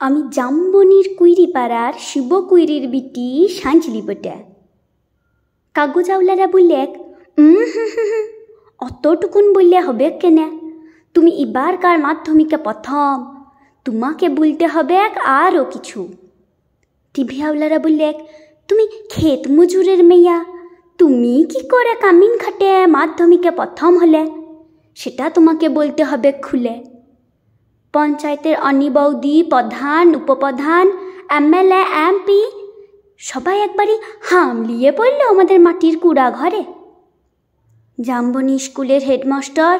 আমি জামবনির কুইরিপাড়ার শিব কুইরির বিটি সাঁঝলি বটে। কাগজাওলারা বললে অতটুকুন বললে হবে কেনে, তুমি এবারকার মাধ্যমিকে প্রথম, তোমাকে বলতে হবে আরও কিছু। টিভিওয়ালারা বললে তুমি ক্ষেত মজুরের মেয়া, তুমি কি করে কামিন খাটে মাধ্যমিকে প্রথম হলে সেটা তোমাকে বলতে হবে খুলে। পঞ্চায়েতের অনি বৌদি, প্রধান, উপপ্রধান, এমএলএ, এমপি সবাই একবারই হামলিয়ে পড়লো আমাদের মাটির কুড়া ঘরে। জামবনি স্কুলের হেডমাস্টার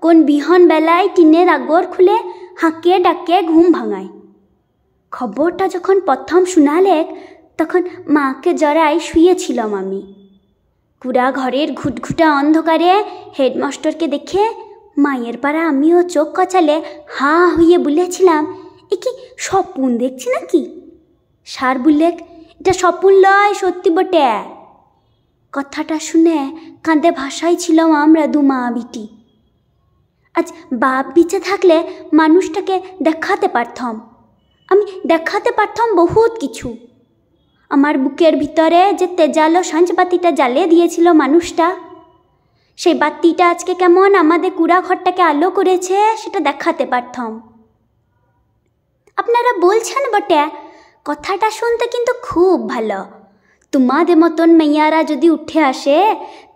কোন বিহন বেলায় টিনের আগর খুলে হাঁকে ডাকে ঘুম ভাঙায়। খবরটা যখন প্রথম শোনালে তখন মাকে জড়ায় শুয়েছিলাম আমি। কুড়া ঘরের ঘুটঘুটা অন্ধকারে হেডমাস্টারকে দেখে মায়ের পাড়া আমিও চোখ কচালে হাঁ হইয়ে বলেছিলাম, এ কি স্বপ্ন দেখছি নাকি? স্যার বললে, এটা স্বপ্ন লয়, সত্যি বটে। কথাটা শুনে কাঁদে ভাষাই ছিলাম আমরা দু মা বিটি। আজ বাপ বেঁচে থাকলে মানুষটাকে দেখাতে পারতাম, আমি দেখাতে পারতাম বহুত কিছু। আমার বুকের ভিতরে যে তেজালো সাঁঝবাতিটা জ্বালিয়ে দিয়েছিল মানুষটা, সেই বাতিটা আজকে কেমন আমাদের কুড়া ঘরটাকে আলো করেছে সেটা দেখাতে পারতাম। আপনারা বলছেন বটে, কথাটা শুনতে কিন্তু খুব ভালো। তোমাদের মতন মেয়ারা যদি উঠে আসে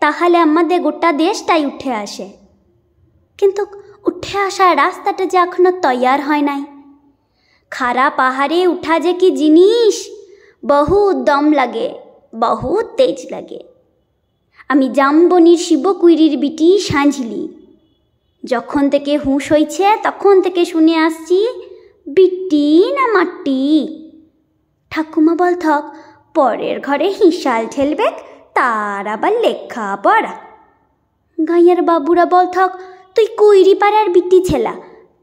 তাহলে আমাদের গোটা দেশটাই উঠে আসে। কিন্তু উঠে আসার রাস্তাটা যে এখনো তৈয়ার হয় নাই। খাড়া পাহাড়ে উঠা যে কি জিনিস, বহুত দম লাগে, বহুত তেজ লাগে। আমি জামবনির শিব কুইরির বিটি সাঁঝলি। যখন থেকে হুঁশ হয়েছে তখন থেকে শুনে আসছি, বিটি না মাটি। ঠাকুমা বলথক, পরের ঘরে হিসাল ঠেলবে, তার আবার লেখা পড়া। গাঁয়ের বাবুরা বলথক, তুই কুইরি পাড়ার বিটি ছেলা,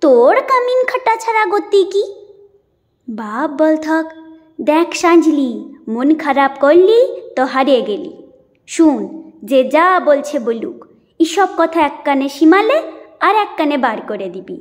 তোর কামিন খাটা ছাড়া গতি কি? বাপ বলথক, দেখ সাঁঝলি, মন খারাপ করলি তো হারিয়ে গেলি। শুন, যে যা বলছে বলুক, এসব কথা এক কানে সীমালে আর এক কানে বার করে দিবি।